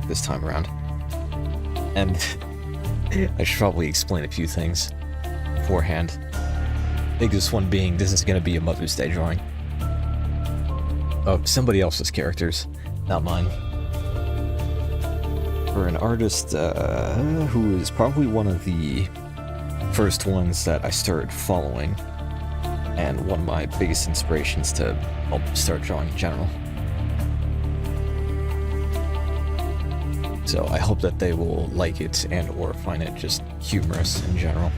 this time around. And I should probably explain a few things beforehand. Biggest one being, this is going to be a Mother's Day drawing of somebody else's characters, not mine. For an artist who is probably one of the first ones that I started following, and one of my biggest inspirations to start drawing in general. So I hope that they will like it and or find it just humorous in general.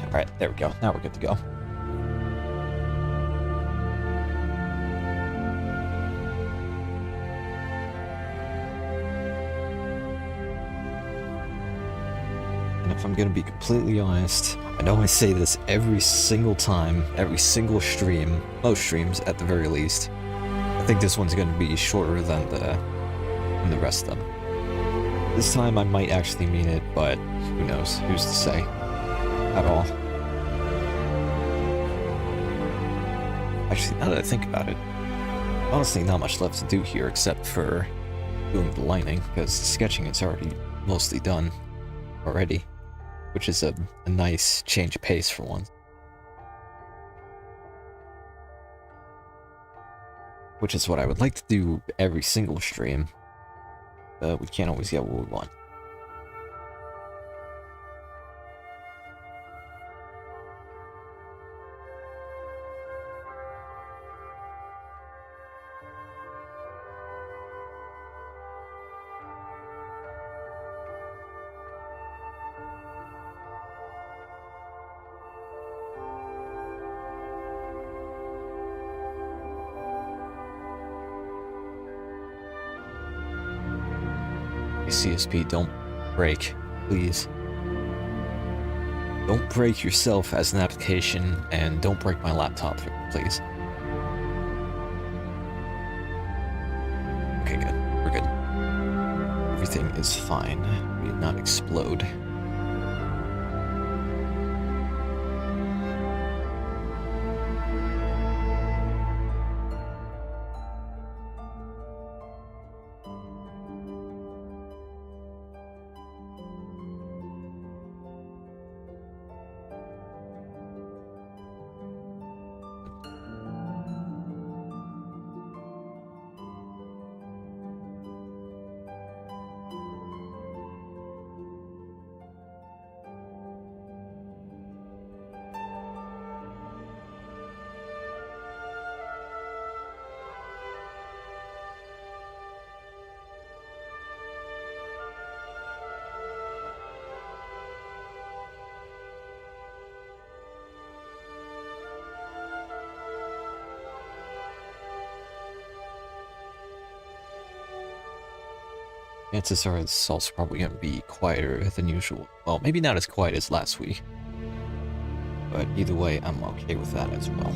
Alright, there we go. Now we're good to go. And if I'm gonna be completely honest, I know I say this every single time, every single stream, most streams at the very least. I think this one's gonna be shorter than the rest of them. This time I might actually mean it, but who knows? Who's to say? At all. Actually, now that I think about it, honestly not much left to do here except for doing the lining, because sketching is already mostly done already, which is a nice change of pace for once. Which is what I would like to do every single stream, but we can't always get what we want. CSP, don't break, please. Don't break yourself as an application, and don't break my laptop, please. Okay, good. We're good. Everything is fine. We did not explode. Chances are this is also probably going to be quieter than usual. Well, maybe not as quiet as last week, but either way, I'm okay with that as well.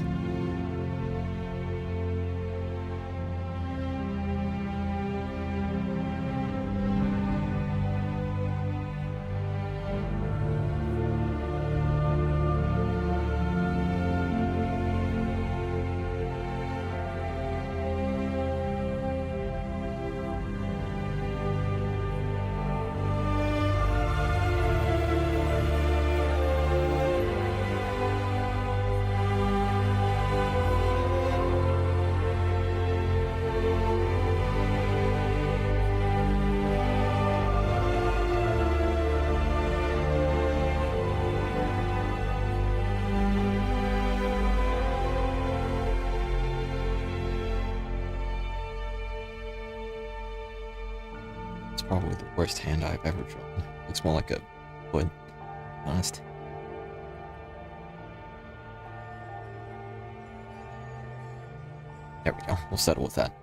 probably the worst hand I've ever drawn. Looks more like a wood, honest. There we go. We'll settle with that.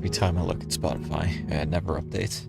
Every time I look at Spotify, it never updates.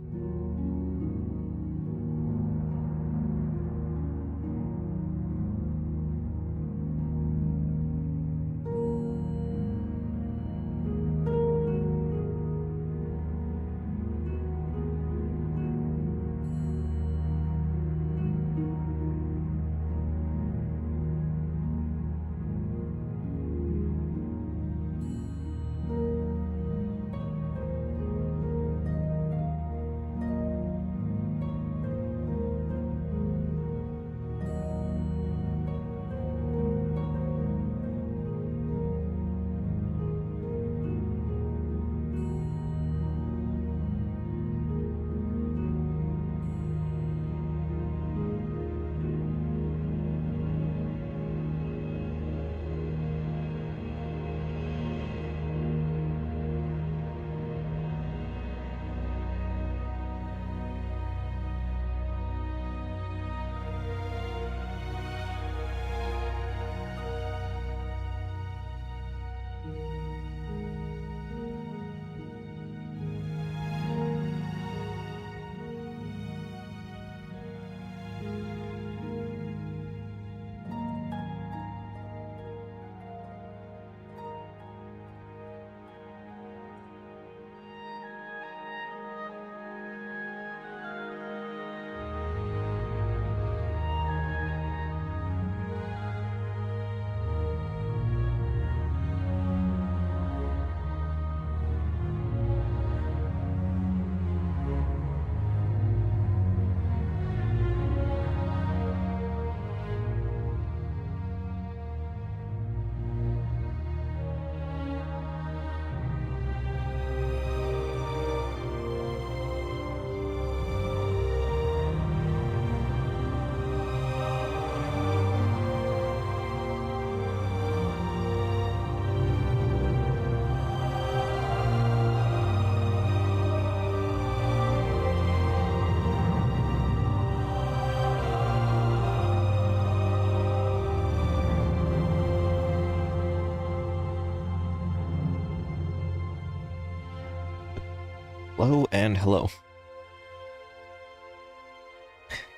Hello and hello.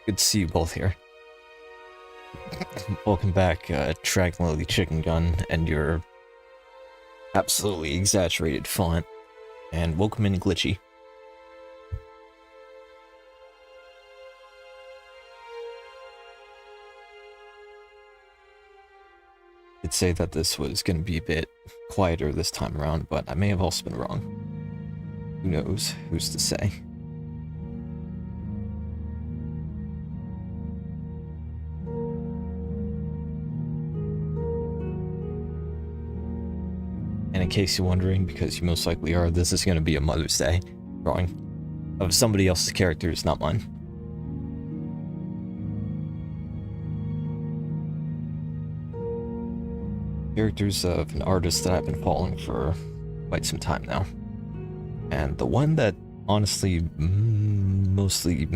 Good to see you both here. Welcome back, Dragon Lily Chicken Gun and your absolutely exaggerated font. And welcome in Glitchy. I'd say that this was going to be a bit quieter this time around, but I may have also been wrong. Who knows? Who's to say? And in case you're wondering, because you most likely are, this is going to be a Mother's Day drawing of somebody else's characters, not mine. Characters of an artist that I've been following for quite some time now. And the one that honestly mostly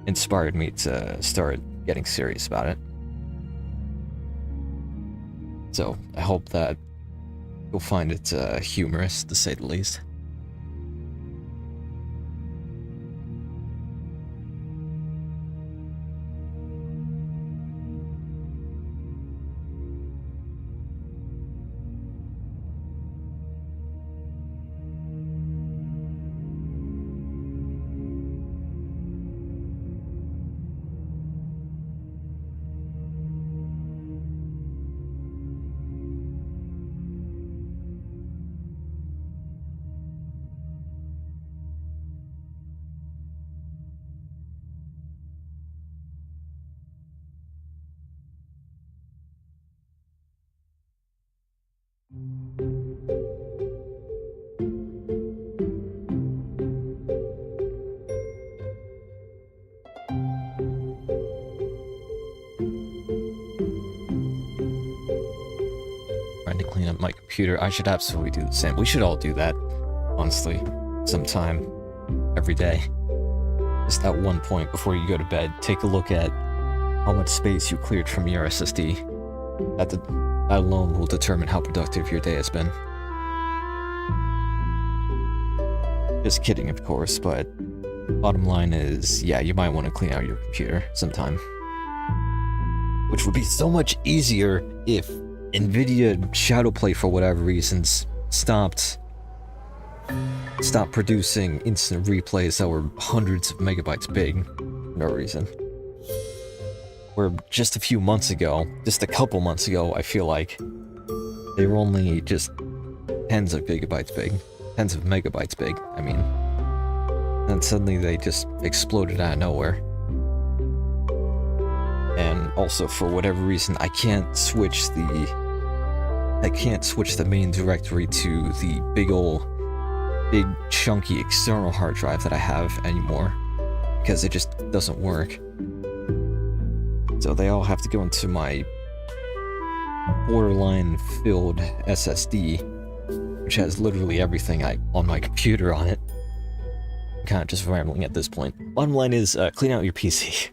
inspired me to start getting serious about it. So I hope that you'll find it humorous, to say the least. Trying to clean up my computer. I should absolutely do the same. We should all do that, honestly, sometime, every day. Just at one point before you go to bed, take a look at how much space you cleared from your SSD. That alone will determine how productive your day has been. Just kidding, of course, but bottom line is, yeah, you might want to clean out your computer sometime. Which would be so much easier if NVIDIA Shadowplay, for whatever reasons, stopped producing instant replays that were hundreds of megabytes big for no reason. Where just a few months ago, just a couple months ago, I feel like, they were only just tens of gigabytes big. Tens of megabytes big, I mean. And suddenly they just exploded out of nowhere. And also, for whatever reason, I can't switch the main directory to the big chunky external hard drive that I have anymore, because it just doesn't work. So they all have to go into my borderline filled SSD, which has literally everything on my computer on it. I'm kind of just rambling at this point. Bottom line is, clean out your PC.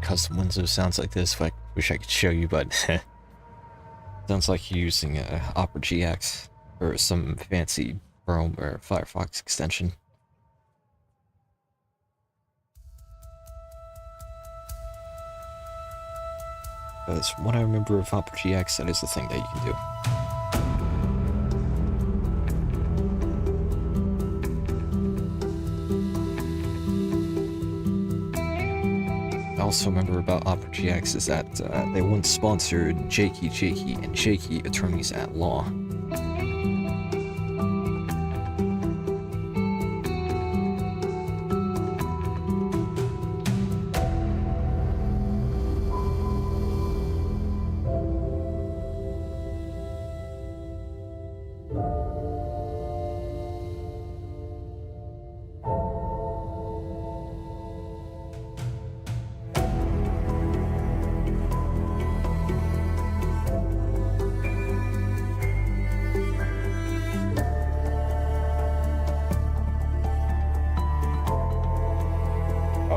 custom Windows sounds like this. I wish I could show you, but sounds like you're using Opera GX or some fancy Chrome or Firefox extension. Because from what I remember of Opera GX, that is the thing that you can do. I also remember about Opera GX is that they once sponsored Jakey and Jakey Attorneys at Law.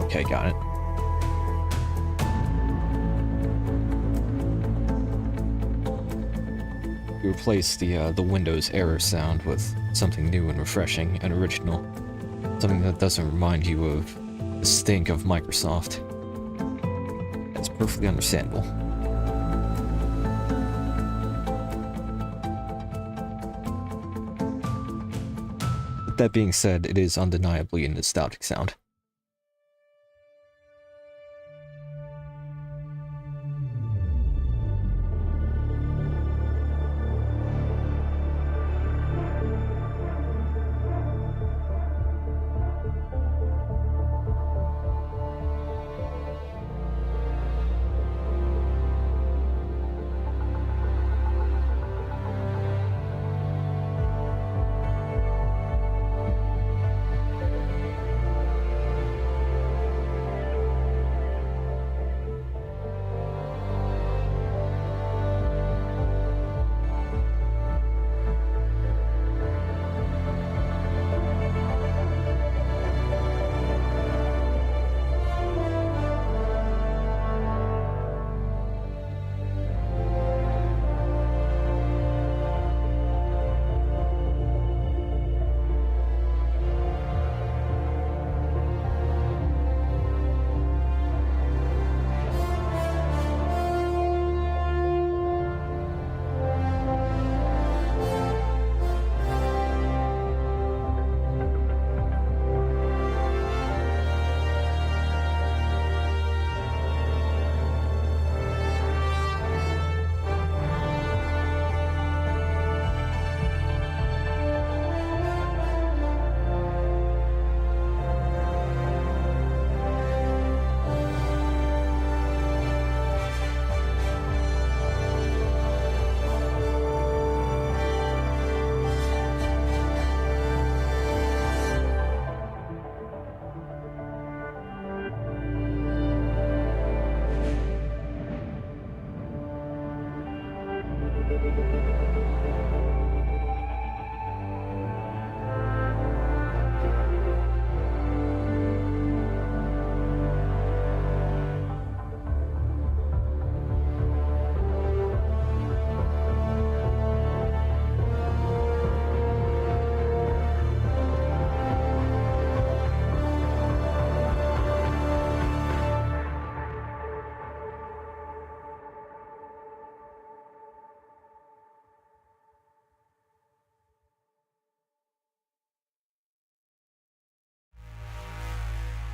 Okay, got it. We replaced the Windows error sound with something new and refreshing and original. Something that doesn't remind you of the stink of Microsoft. It's perfectly understandable. But that being said, it is undeniably a nostalgic sound.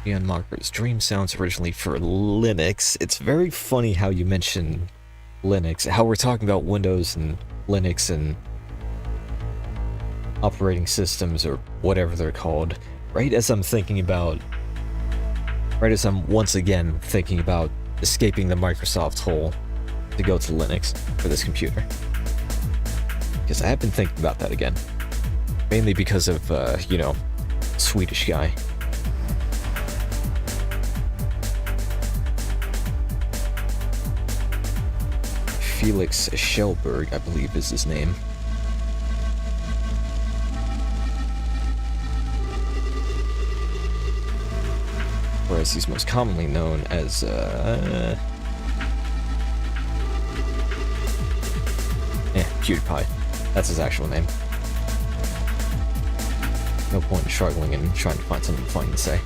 Ian Marker's Dream sounds originally for Linux. It's very funny how you mention Linux, how we're talking about Windows and Linux and operating systems or whatever they're called, right as I'm once again thinking about escaping the Microsoft hole to go to Linux for this computer. Because I have been thinking about that again. Mainly because of, Swedish guy. Felix Schellberg, I believe is his name. course, he's most commonly known as, PewDiePie. That's his actual name. No point in struggling and trying to find something funny to say.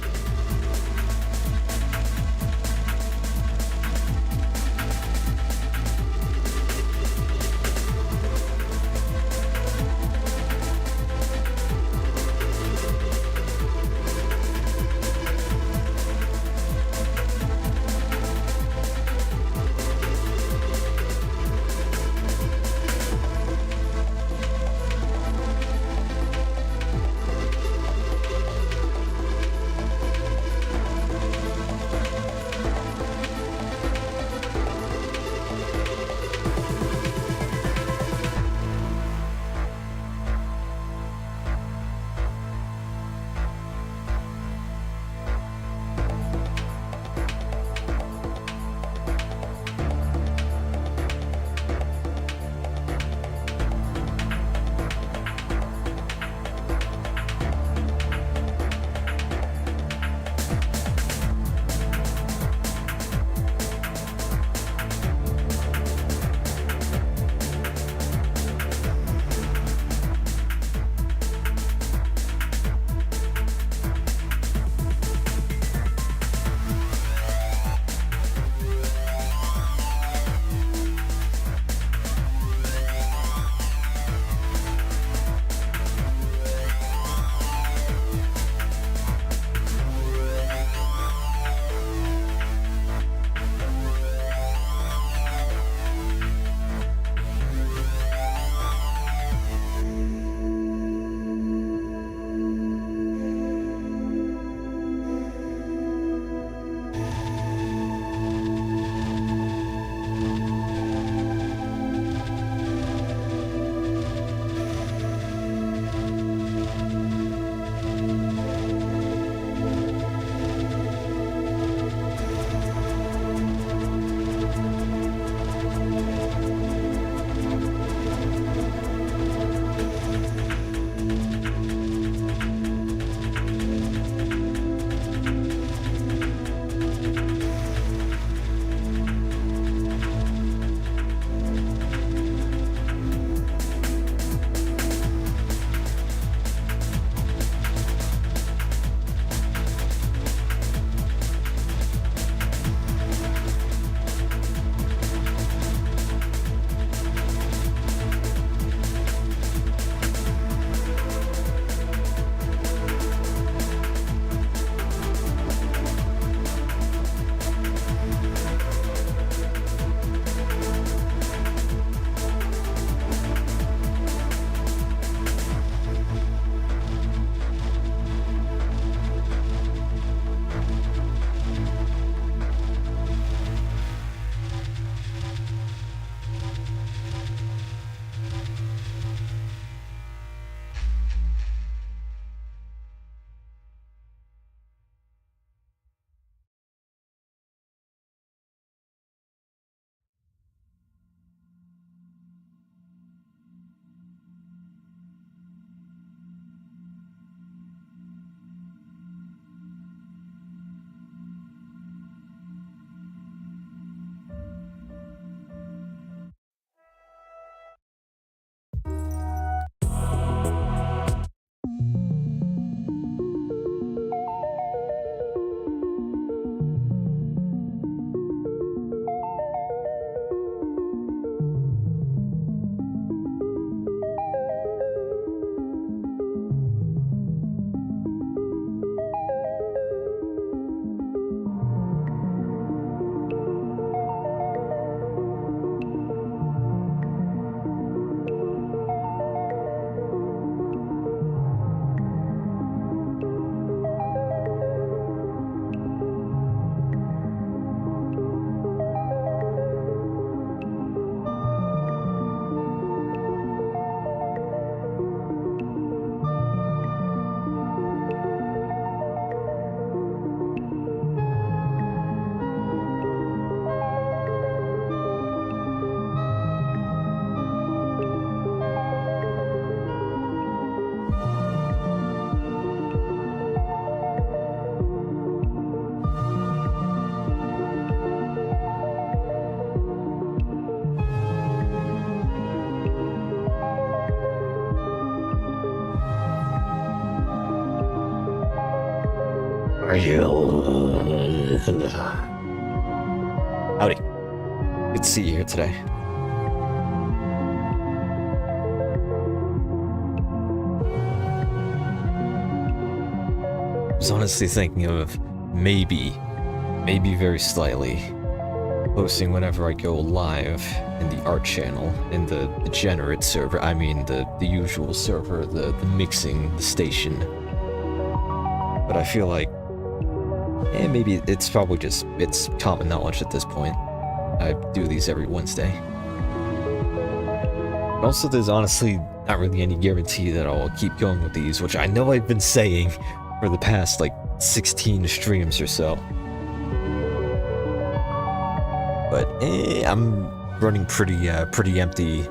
Howdy. Good to see you here today. I was honestly thinking of maybe very slightly, posting whenever I go live in the art channel, in the degenerate server, I mean the usual server, the mixing, the station. But I feel like, maybe it's probably just, it's common knowledge at this point. I do these every Wednesday. But also, there's honestly not really any guarantee that I'll keep going with these, which I know I've been saying for the past, like, 16 streams or so. But, I'm running pretty empty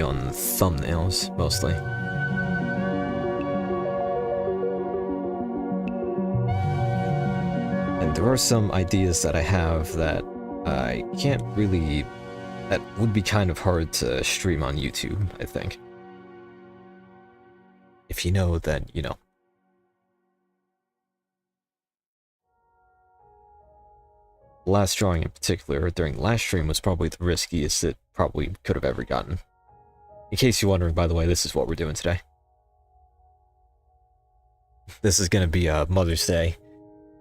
on thumbnails, mostly. And there are some ideas that I have that I can't really, that would be kind of hard to stream on YouTube, I think. If you know, then you know. The last drawing in particular, during the last stream, was probably the riskiest it probably could have ever gotten. In case you're wondering, by the way, this is what we're doing today. This is going to be a Mother's Day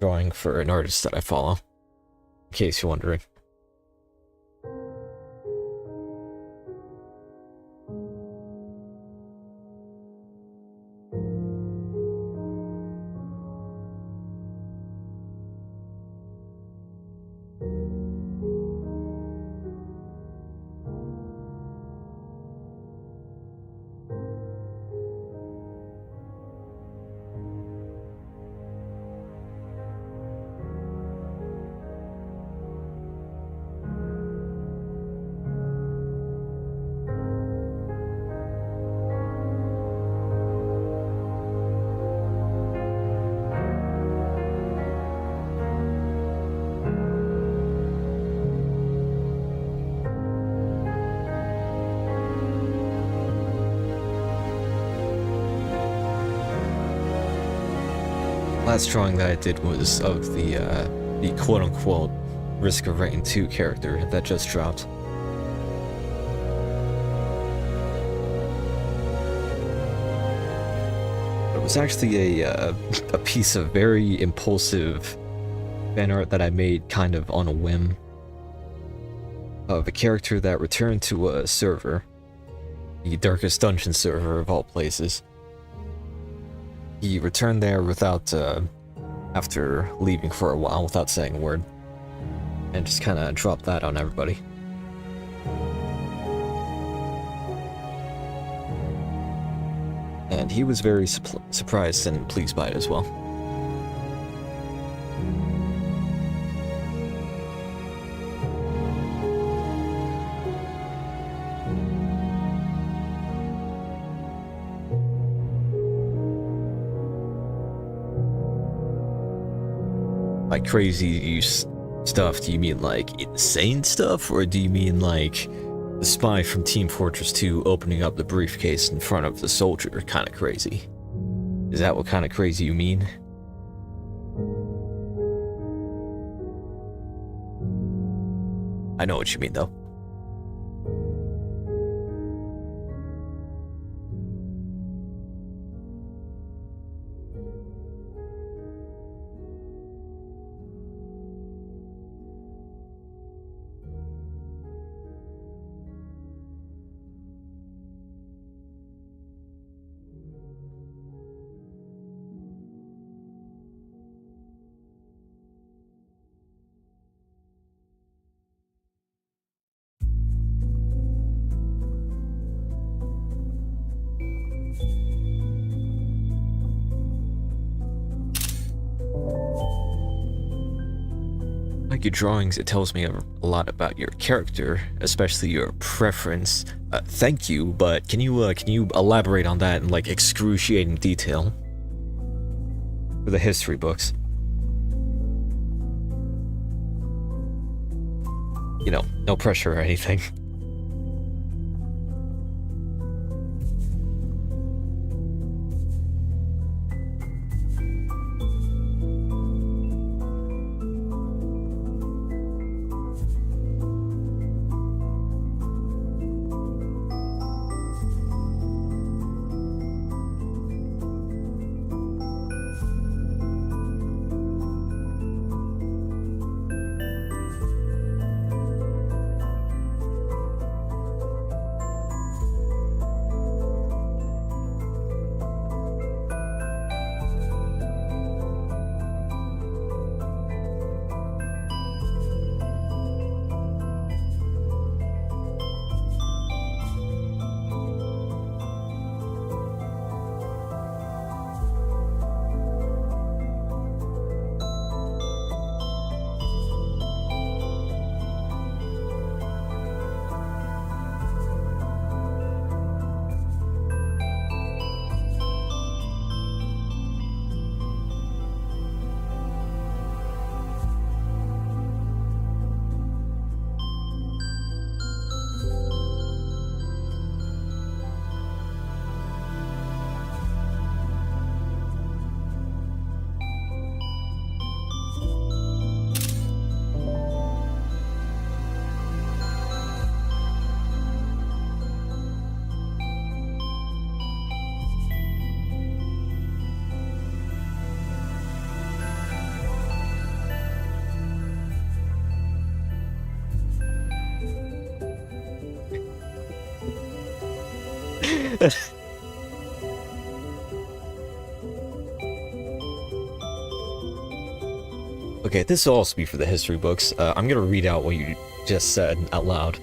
drawing for an artist that I follow. In case you're wondering. Last drawing that I did was of the quote-unquote Risk of Rain 2 character that just dropped. It was actually a piece of very impulsive fan art that I made kind of on a whim of a character that returned to a server, the Darkest Dungeon server of all places. He returned there without, after leaving for a while without saying a word, and just kind of dropped that on everybody. And he was very surprised and pleased by it as well. By crazy stuff, do you mean like insane stuff, or do you mean like the spy from Team Fortress 2 opening up the briefcase in front of the soldier kind of crazy? Is that what kind of crazy you mean? I know what you mean, though. Your drawings, it tells me a lot about your character, especially your preference. Thank you, but can you elaborate on that in like excruciating detail for the history books? You know, no pressure or anything. Okay, this will also be for the history books. I'm gonna read out what you just said out loud.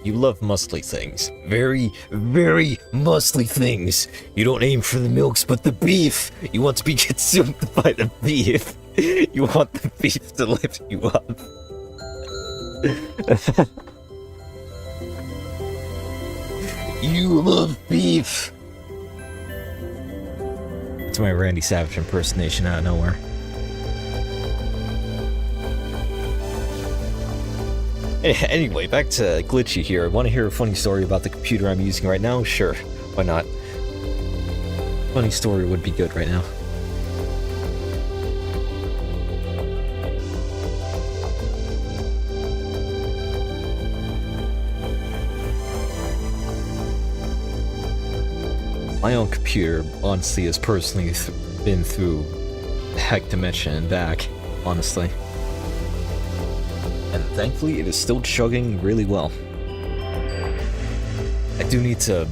You love muscly things. Very, very muscly things. You don't aim for the milks, but the beef. You want to be consumed by the beef. You want the beef to lift you up. You love beef. That's my Randy Savage impersonation out of nowhere. Anyway, back to Glitchy here. Want to hear a funny story about the computer I'm using right now? Sure, why not? Funny story would be good right now. My own computer, honestly, has personally been through heck dimension and back, honestly. And thankfully, it is still chugging really well. I do need to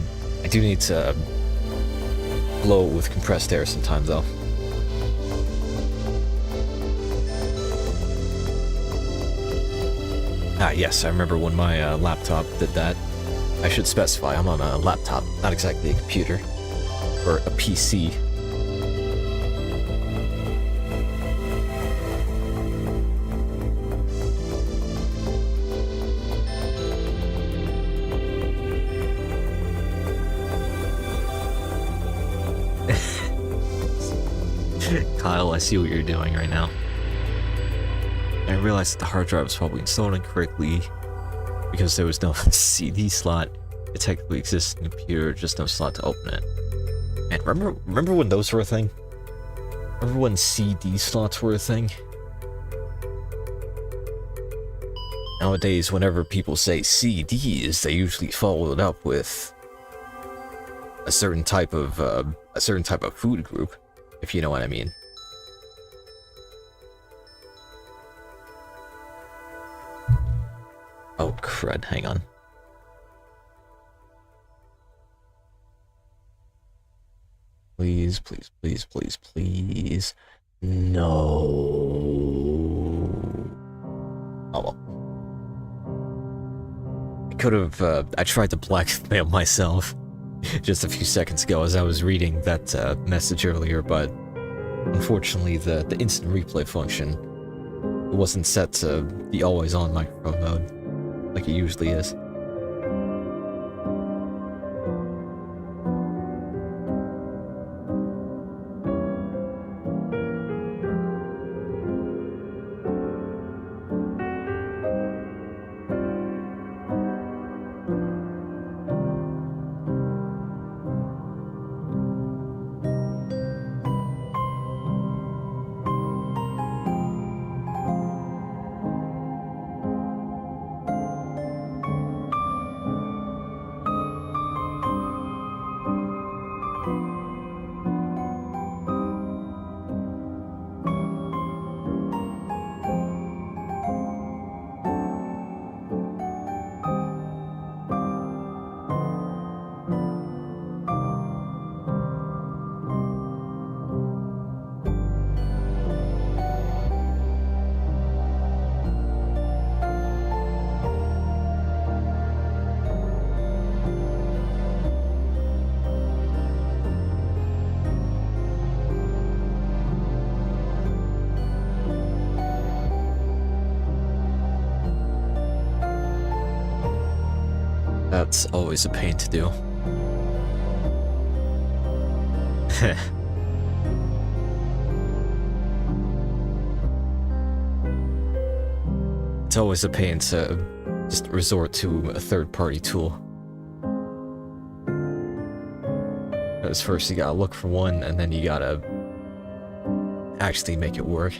blow it with compressed air sometimes, though. Ah, yes, I remember when my laptop did that. I should specify, I'm on a laptop, not exactly a computer. Or a PC. Kyle, I see what you're doing right now. I realized that the hard drive was probably installed incorrectly because there was no CD slot. It technically exists in the computer, just no slot to open it. And remember when those were a thing? Remember when CD slots were a thing? Nowadays, whenever people say CDs, they usually follow it up with a certain type of food group, if you know what I mean. Oh crud! Hang on. Please, please, please, please, please. No. Oh well. I could have, I tried to blackmail myself just a few seconds ago as I was reading that message earlier, but unfortunately the instant replay function wasn't set to the always on microphone mode like it usually is. That's always a pain to do. It's always a pain to just resort to a third-party tool. Because first you gotta look for one, and then you gotta actually make it work.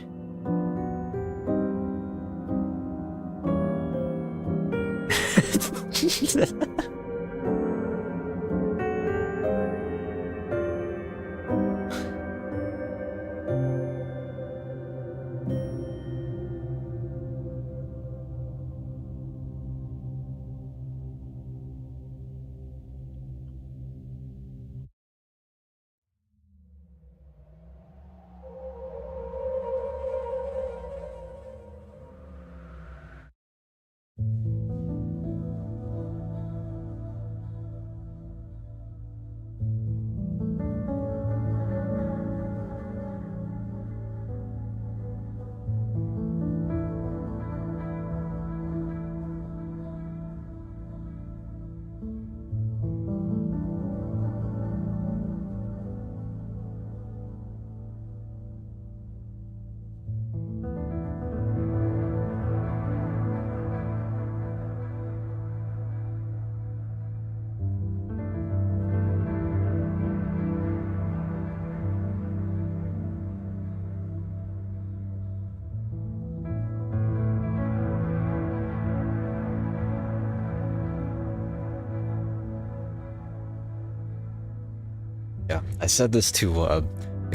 Yeah, I said this to a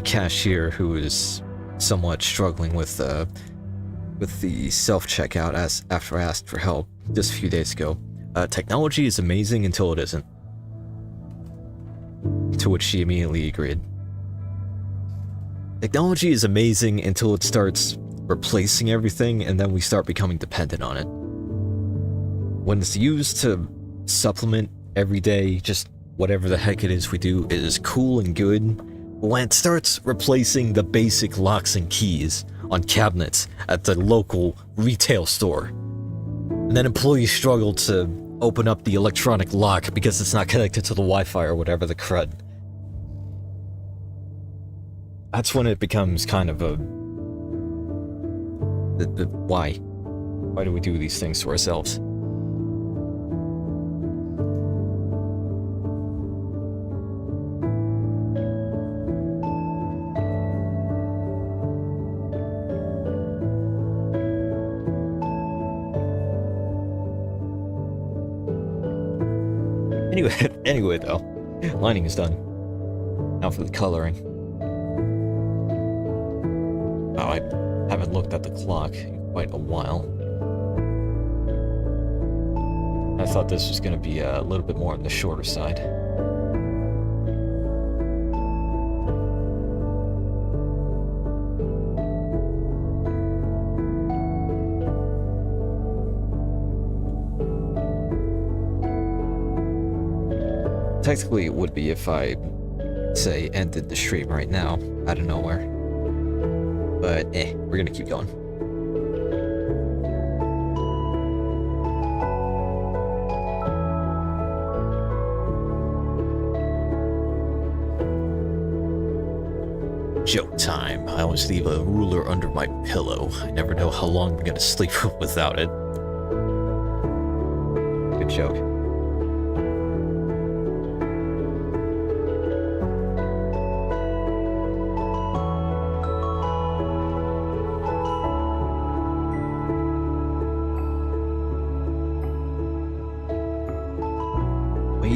cashier who is somewhat struggling with the self-checkout after I asked for help just a few days ago. Technology is amazing until it isn't. To which she immediately agreed. Technology is amazing until it starts replacing everything, and then we start becoming dependent on it. When it's used to supplement everyday, just whatever the heck it is we do, it is cool and good. But when it starts replacing the basic locks and keys on cabinets at the local retail store, and then employees struggle to open up the electronic lock because it's not connected to the Wi-Fi or whatever the crud, that's when it becomes kind of a... why? Why do we do these things to ourselves? Anyway though, lining is done. Now for the coloring. Oh, I haven't looked at the clock in quite a while. I thought this was going to be a little bit more on the shorter side. Technically, it would be if I, say, ended the stream right now, out of nowhere. But, we're gonna keep going. Joke time. I always leave a ruler under my pillow. I never know how long I'm gonna sleep without it. Good joke.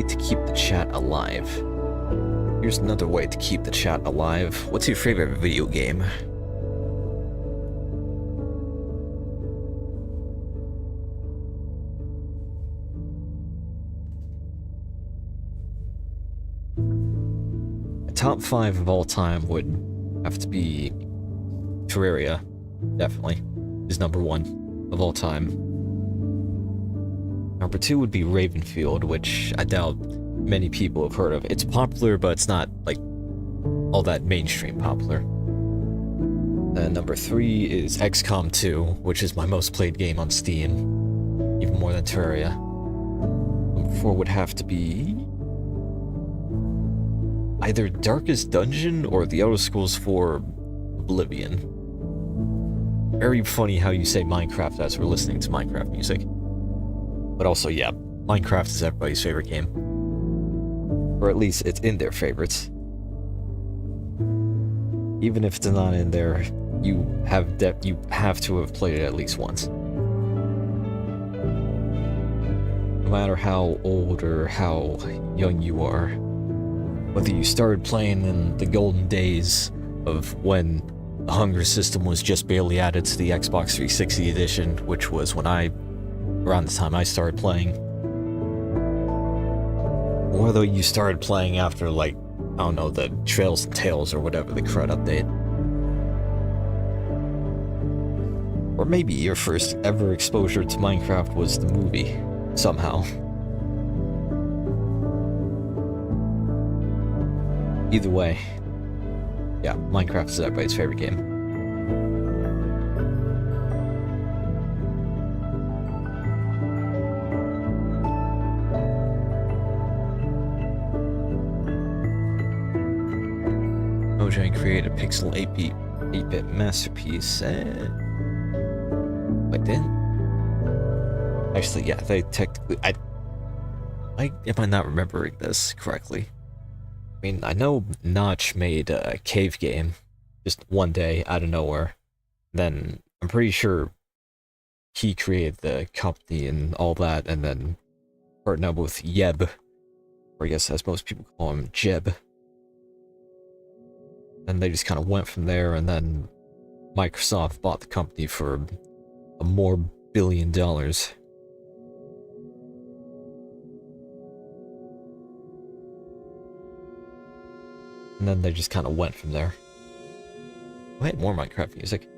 To keep the chat alive. Here's another way to keep the chat alive. What's your favorite video game? A top 5 of all time would have to be Terraria, definitely, is number 1 of all time. Number 2 would be Ravenfield, which I doubt many people have heard of. It's popular, but it's not, like, all that mainstream popular. Number 3 is XCOM 2, which is my most played game on Steam, even more than Terraria. Number 4 would have to be either Darkest Dungeon or The Elder Scrolls 4 Oblivion. Very funny how you say Minecraft as we're listening to Minecraft music. But also, yeah, Minecraft is everybody's favorite game. Or at least it's in their favorites. Even if it's not in there, you have to have played it at least once. No matter how old or how young you are, whether you started playing in the golden days of when the hunger system was just barely added to the Xbox 360 edition, which was around the time I started playing. Or though you started playing after, like, I don't know, the Trails and Tales or whatever the crud update. Or maybe your first ever exposure to Minecraft was the movie, somehow. Either way, yeah, Minecraft is everybody's favorite game. Mojang created a pixel 8-bit masterpiece. Wait, didn't? Actually, yeah, they technically... I am I not remembering this correctly? I mean, I know Notch made a cave game just one day out of nowhere. Then I'm pretty sure he created the company and all that, and then partnered up with Yeb, or I guess as most people call him, Jeb. And they just kind of went from there, and then Microsoft bought the company for a more $1 billion. And then they just kind of went from there. Wait, more Minecraft music.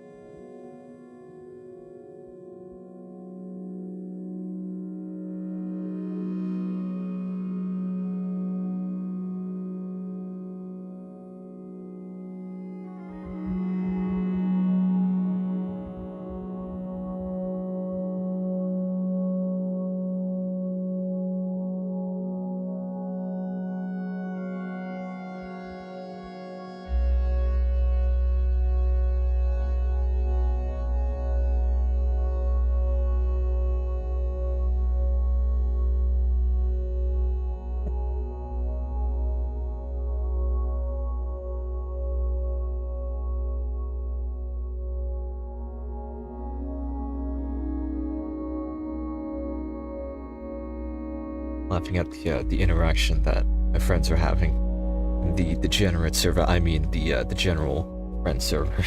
Laughing at the interaction that my friends are having. The degenerate server, I mean the general friend server.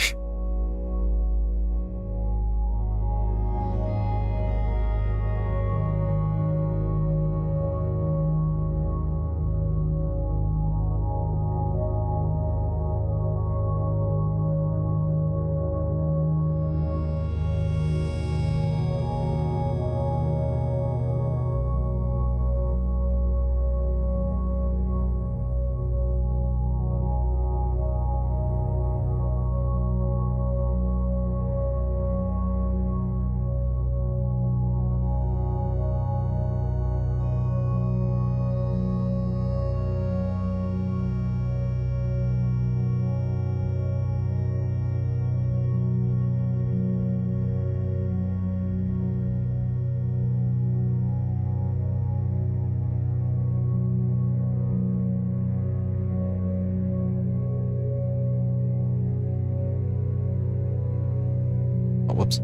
Oh, whoops.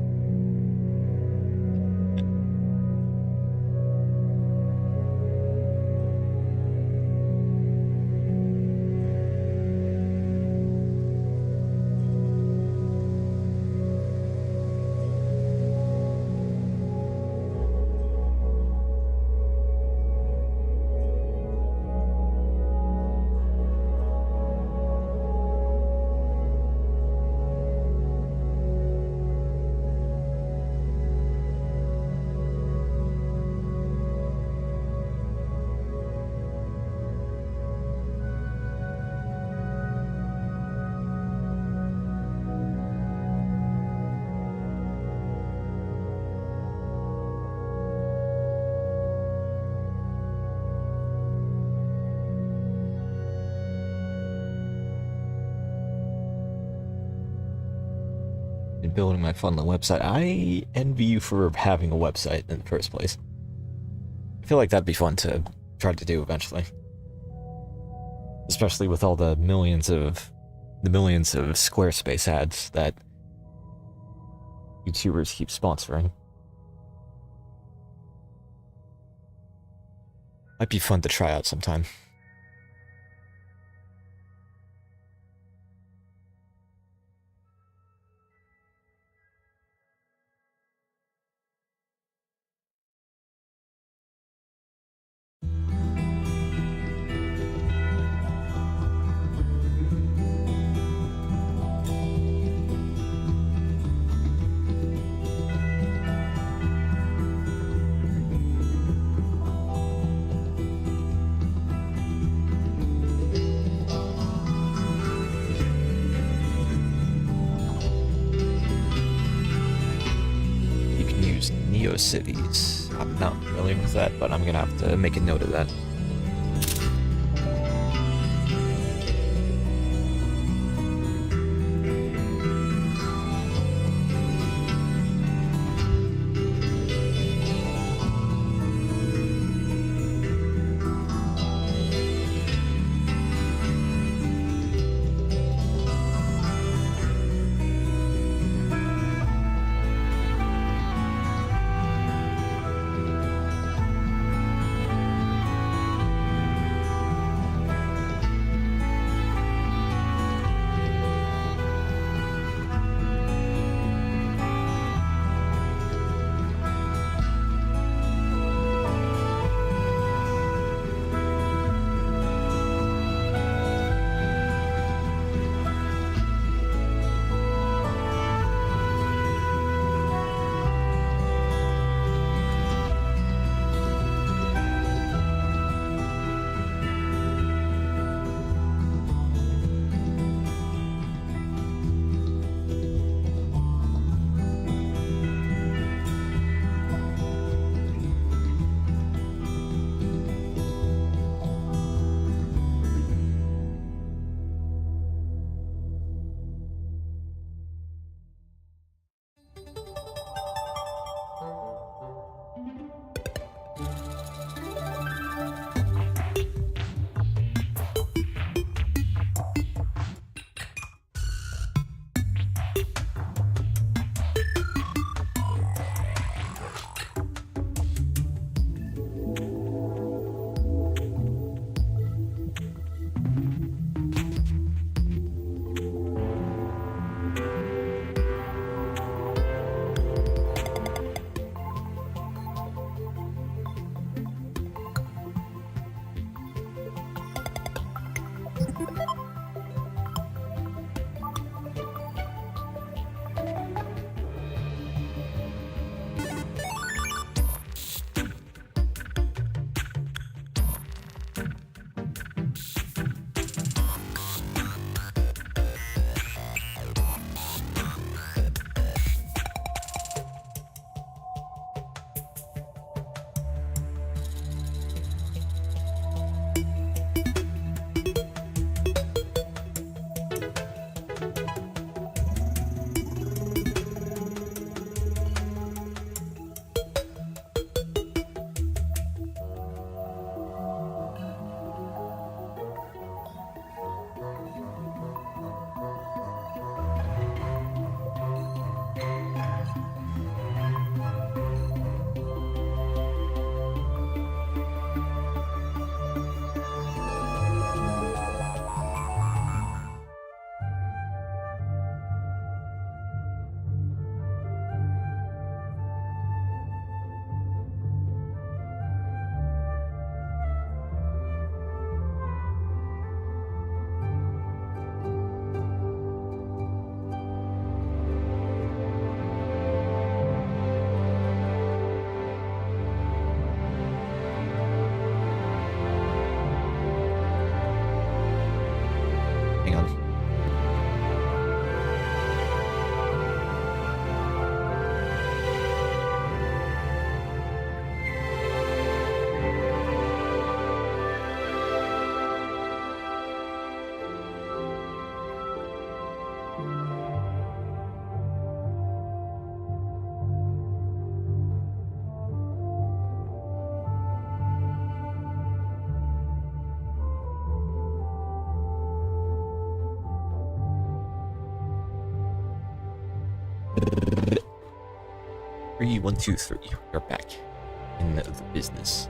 In building my fun little website, I envy you for having a website in the first place. I feel like that'd be fun to try to do eventually. Especially with all the millions of Squarespace ads that YouTubers keep sponsoring. Might be fun to try out sometime. Cities. I'm not familiar with that, but I'm gonna have to make a note of that. Three, one, two, three. We're back in the business.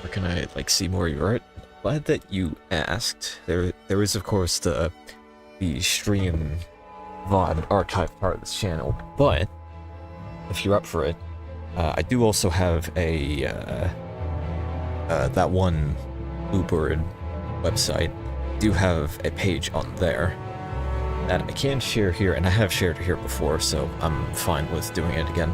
Where can I, like, see more of your art? Glad that you asked. There is, of course, the stream VOD archive part of this channel, but if you're up for it, I do also have a, that one Bluebird website. I do have a page on there that I can share here, and I have shared it here before, so I'm fine with doing it again.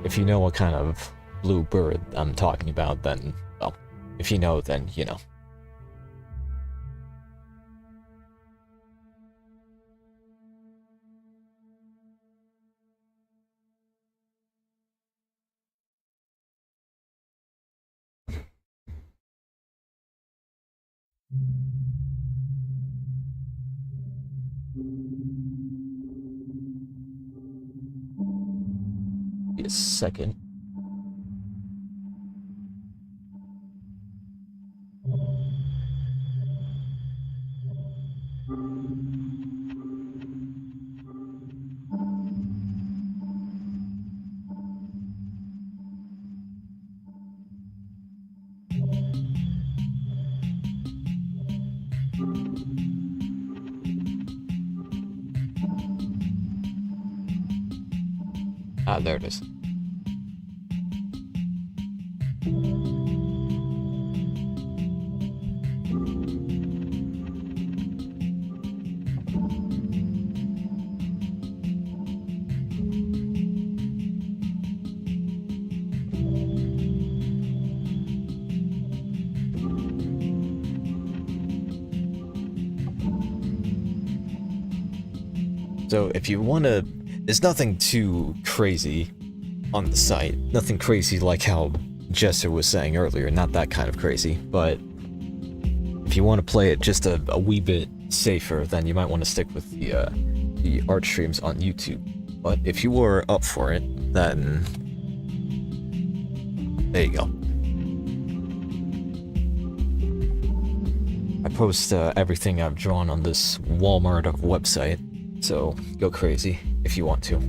If you know what kind of Bluebird I'm talking about, then, well, if you know, then you know. Be a second. Ah, there it is. So if you want to, there's nothing too crazy on the site. Nothing crazy like how Jester was saying earlier, not that kind of crazy. But if you want to play it just a wee bit safer, then you might want to stick with the art streams on YouTube. But if you were up for it, then there you go. I post everything I've drawn on this Walmart website, so go crazy if you want to.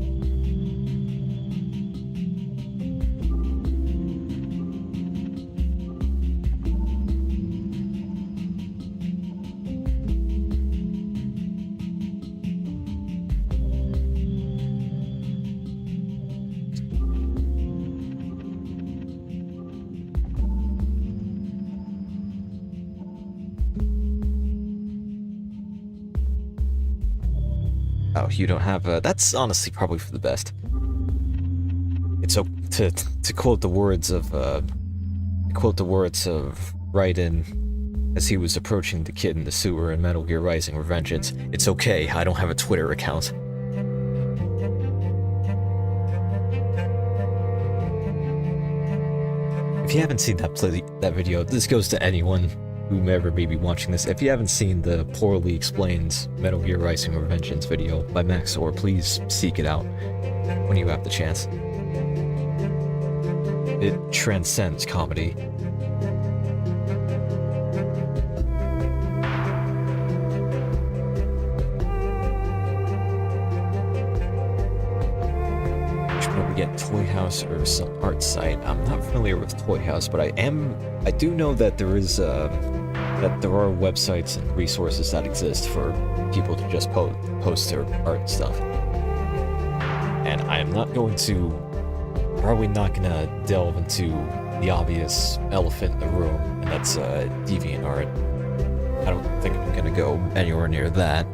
Oh, you don't have a... That's honestly probably for the best. It's to quote the words of Raiden as he was approaching the kid in the sewer in Metal Gear Rising: Revengeance. It's okay, I don't have a Twitter account. If you haven't seen that video, this goes to anyone whomever may be watching this. If you haven't seen the poorly explained Metal Gear Rising: Revengeance video by Maxor, please seek it out when you have the chance. It transcends comedy. Should probably get Toy House or some art site. I'm not familiar with Toy House, but I do know that there is there are websites and resources that exist for people to just post their art stuff. And I am not going to, probably not gonna delve into the obvious elephant in the room, and that's DeviantArt. I don't think I'm gonna go anywhere near that.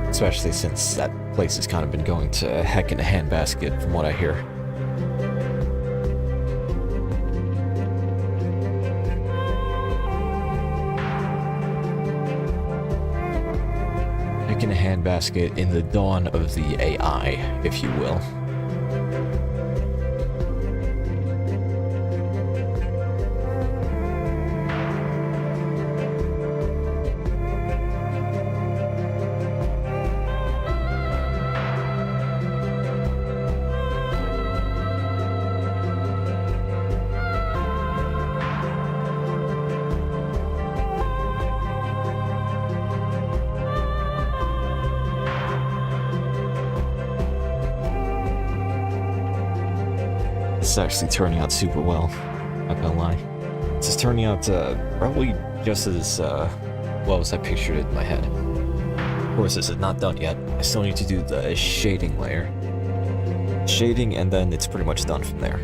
Especially since that place has kind of been going to heck in a handbasket from what I hear. In a handbasket in the dawn of the AI, if you will. This is actually turning out super well, not gonna lie. This is turning out probably just as well as I pictured it in my head. Of course, this is not done yet. I still need to do the shading layer. Shading, and then it's pretty much done from there.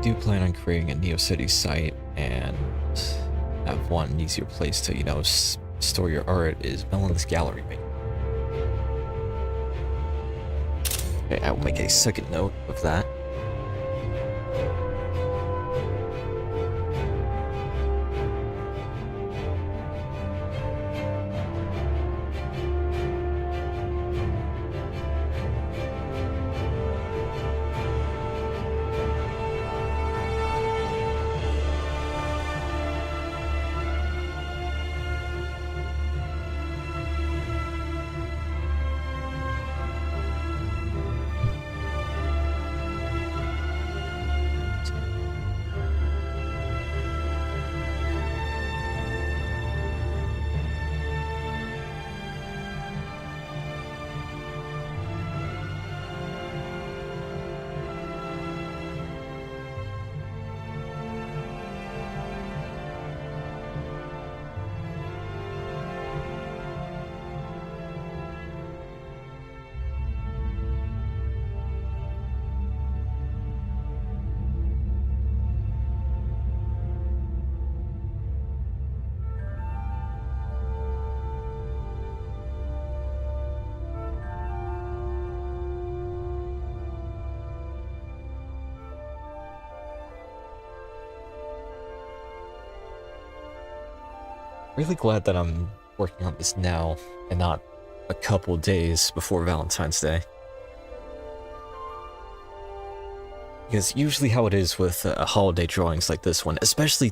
do plan on creating a NeoCity site and have one easier place to, you know, store your art is Melon's Gallery Maker. Okay, I will make a second note of that. Really glad that I'm working on this now and not a couple days before Valentine's Day. Because usually how it is with holiday drawings like this one, especially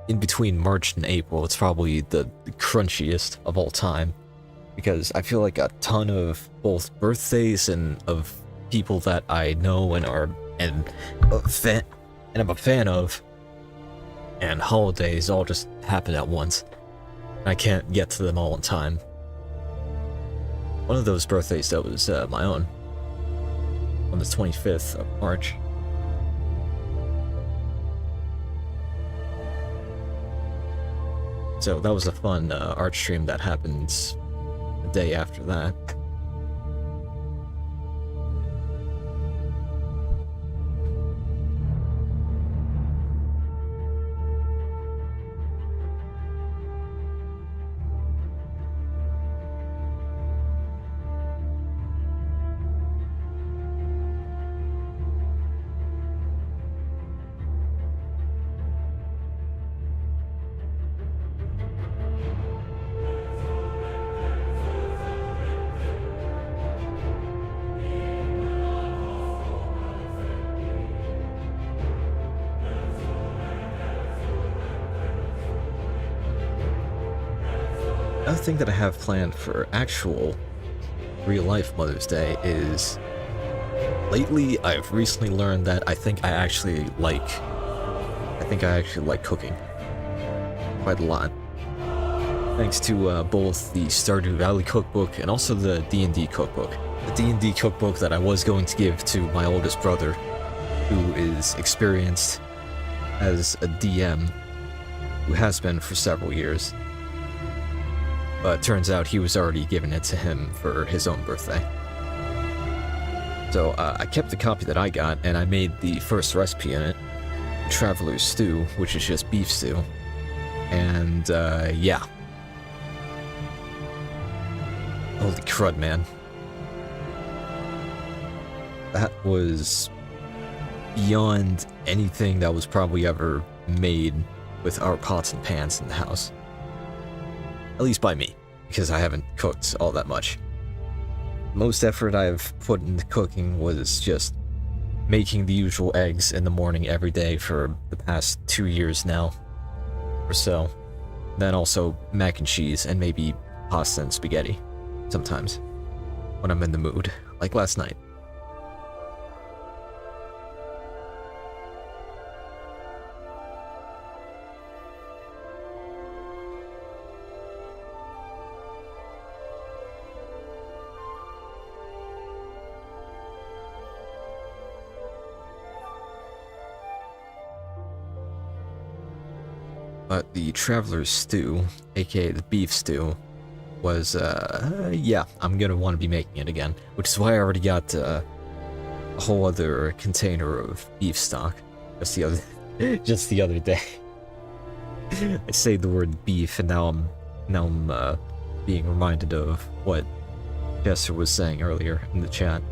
in between March and April, it's probably the crunchiest of all time. Because I feel like a ton of both birthdays and of people that I know and I'm a fan of, and holidays all just happen at once. I can't get to them all in time. One of those birthdays that was my own, on the 25th of March. So that was a fun art stream that happened the day after that. Another thing that I have planned for actual real-life Mother's Day is, lately I've recently learned that I think I actually like cooking quite a lot. Thanks to both the Stardew Valley cookbook and also the D&D cookbook. The D&D cookbook that I was going to give to my oldest brother, who is experienced as a DM, who has been for several years. But turns out he was already giving it to him for his own birthday. So I kept the copy that I got, and I made the first recipe in it, Traveler's Stew, which is just beef stew. And yeah. Holy crud, man. That was beyond anything that was probably ever made with our pots and pans in the house. At least by me, because I haven't cooked all that much. Most effort I've put into cooking was just making the usual eggs in the morning every day for the past 2 years now, or so. Then also mac and cheese and maybe pasta and spaghetti, sometimes, when I'm in the mood, like last night. But the Traveler's Stew, aka the beef stew, was, yeah, I'm gonna want to be making it again. Which is why I already got a whole other container of beef stock just the other just the other day. I say the word beef, and now I'm being reminded of what Jester was saying earlier in the chat.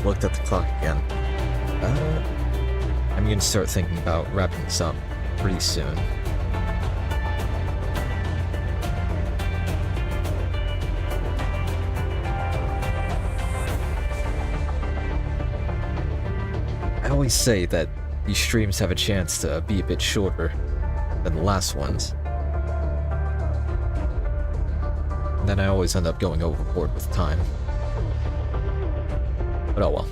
Looked at the clock again. I'm gonna start thinking about wrapping this up pretty soon. I always say that these streams have a chance to be a bit shorter than the last ones. And then I always end up going overboard with time. But oh well.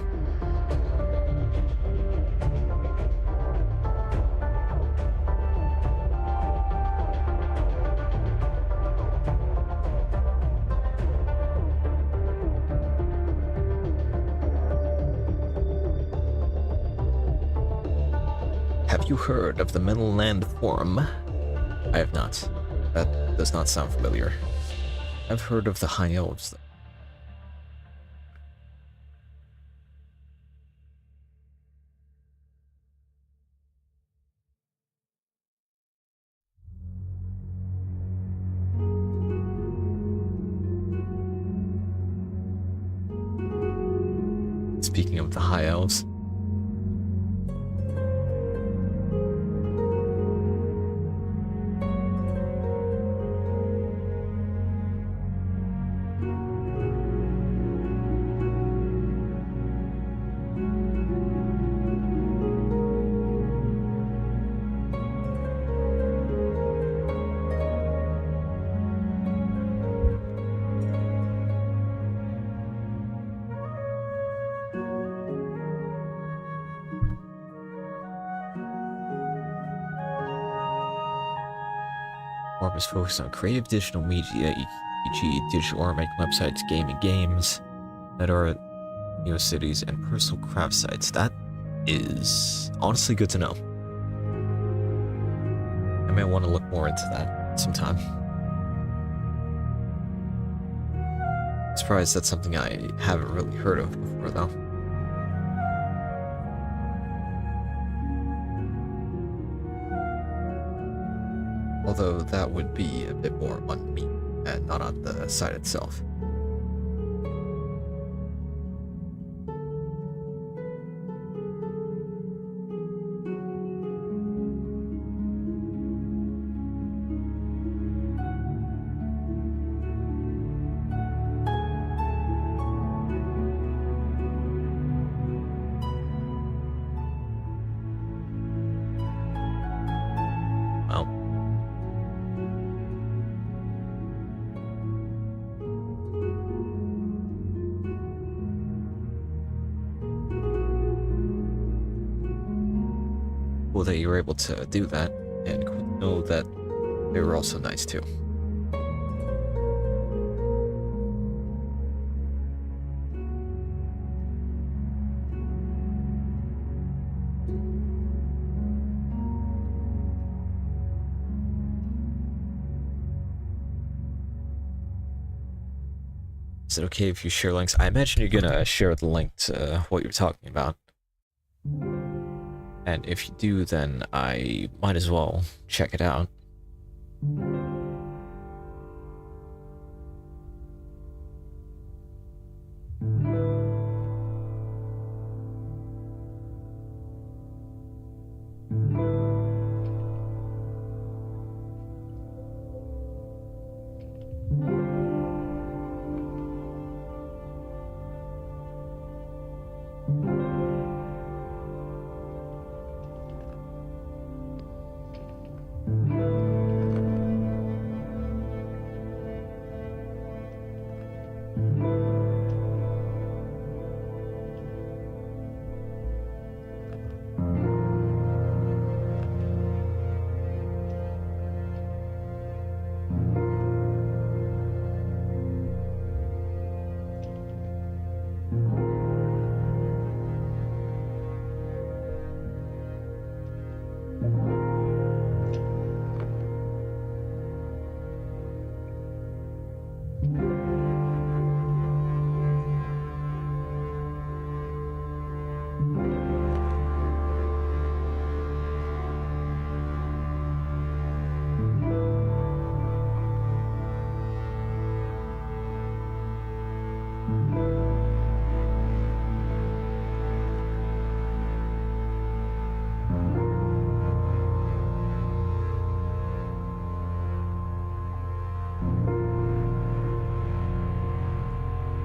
Have you heard of the Middle Land Forum? I have not. That does not sound familiar. I've heard of the High Elves, though. Speaking of the High Elves, platform is focused on creative digital media, e.g. digital art making websites, gaming games, meta art, cities, and personal craft sites. That is honestly good to know. I may want to look more into that sometime. Surprised that's something I haven't really heard of before, though. Although that would be a bit more on me and not on the site itself. Cool that you were able to do that, and cool to know that they were also nice too. Is it okay if you share links? I imagine you're gonna share the link to what you're talking about. And if you do, then I might as well check it out.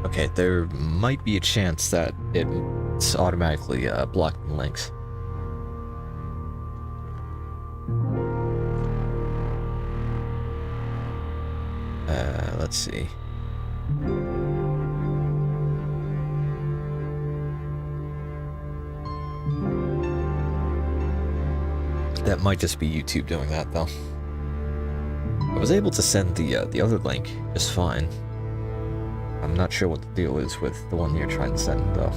Okay, there might be a chance that it's automatically blocking links. Let's see. That might just be YouTube doing that, though. I was able to send the other link just fine. I'm not sure what the deal is with the one you're trying to send, though.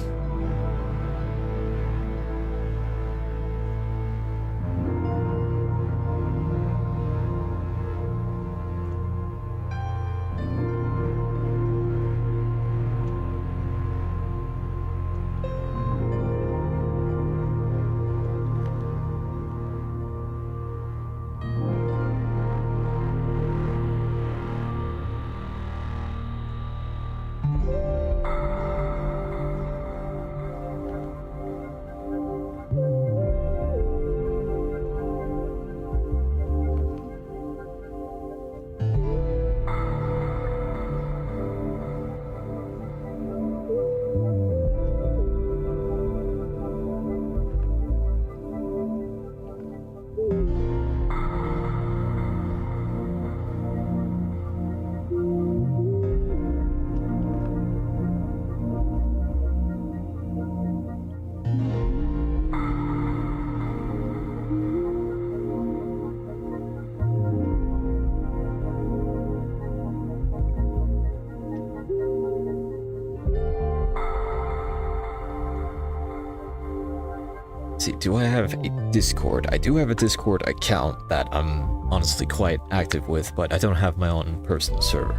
see, do I have a Discord? I do have a Discord account that I'm honestly quite active with, but I don't have my own personal server.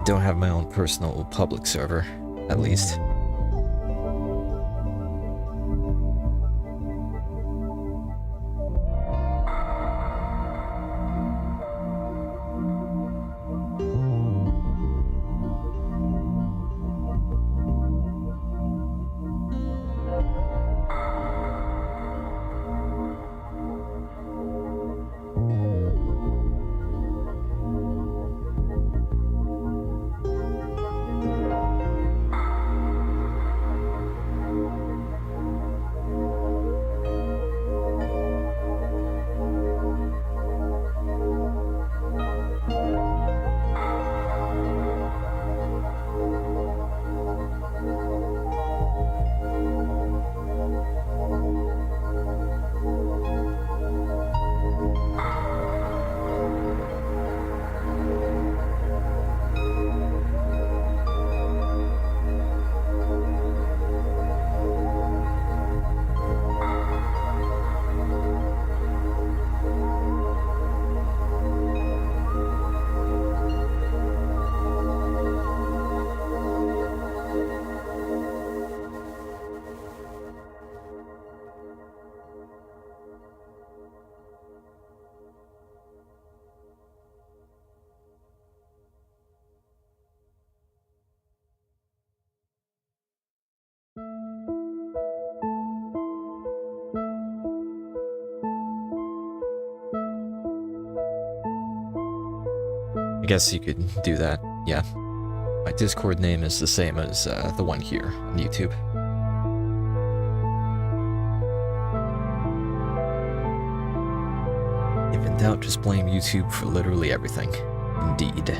Don't have my own personal public server, at least. I guess you could do that, yeah. My Discord name is the same as the one here on YouTube. If in doubt, just blame YouTube for literally everything. Indeed.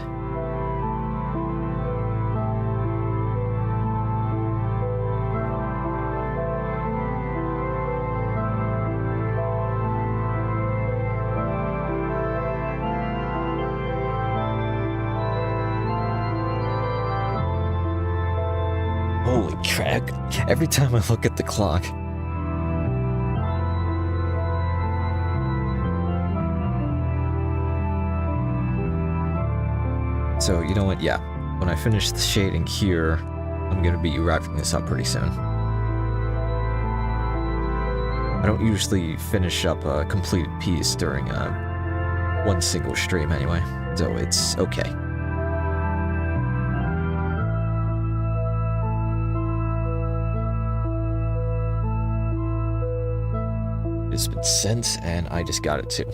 Holy crap, every time I look at the clock. So, you know what, yeah, when I finish the shading here, I'm gonna be wrapping this up pretty soon. I don't usually finish up a completed piece during one single stream anyway, so it's okay. It's been sent, and I just got it too.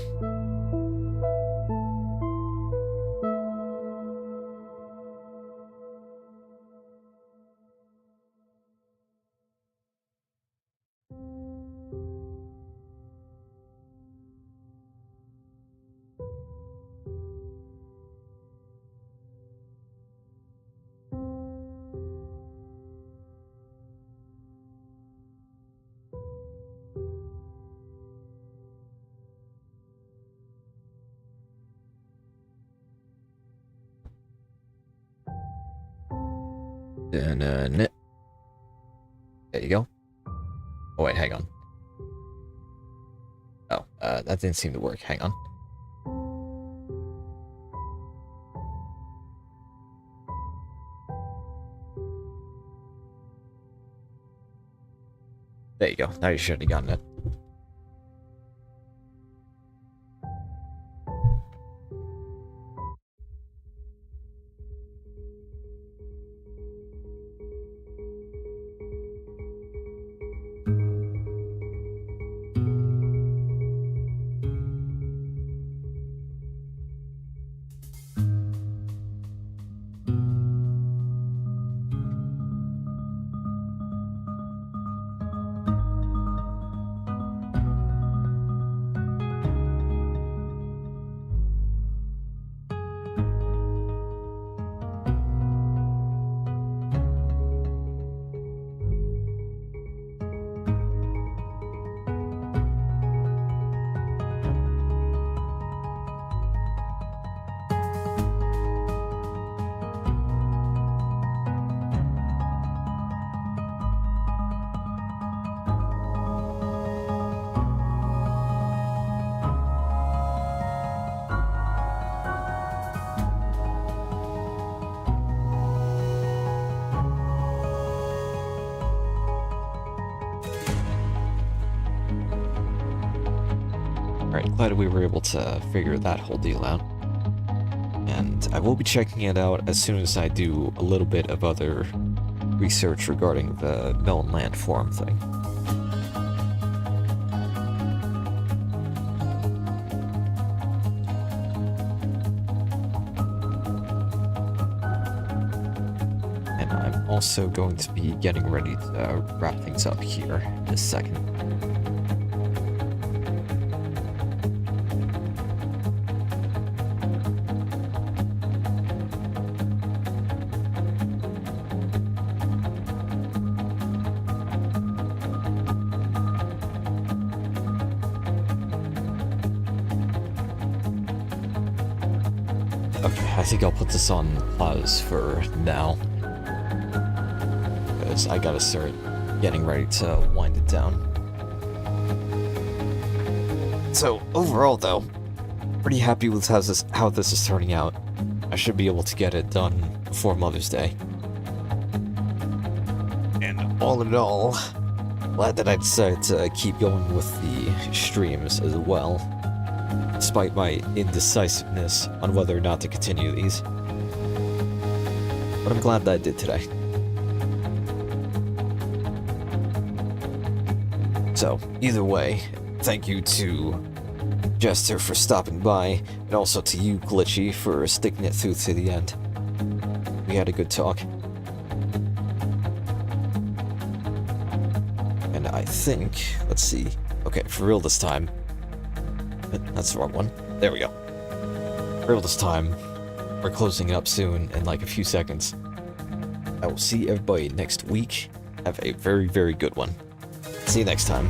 There you go. Oh wait, hang on. Oh, that didn't seem to work. Hang on. There you go. Now you should have gotten it. Alright, glad we were able to figure that whole deal out. And I will be checking it out as soon as I do a little bit of other research regarding the known landform thing. And I'm also going to be getting ready to wrap things up here in a second. Okay, I think I'll put this on pause for now, because I gotta start getting ready to wind it down. So, overall though, pretty happy with how this is turning out. I should be able to get it done before Mother's Day. And all in all, glad that I decided to keep going with the streams as well, despite my indecisiveness on whether or not to continue these. But I'm glad that I did today. So, either way, thank you to Jester for stopping by, and also to you, Glitchy, for sticking it through to the end. We had a good talk. And I think, let's see, okay, for real this time. That's the wrong one. There we go. For real this time, we're closing it up soon in like a few seconds. I will see everybody next week. Have a very, very good one. See you next time.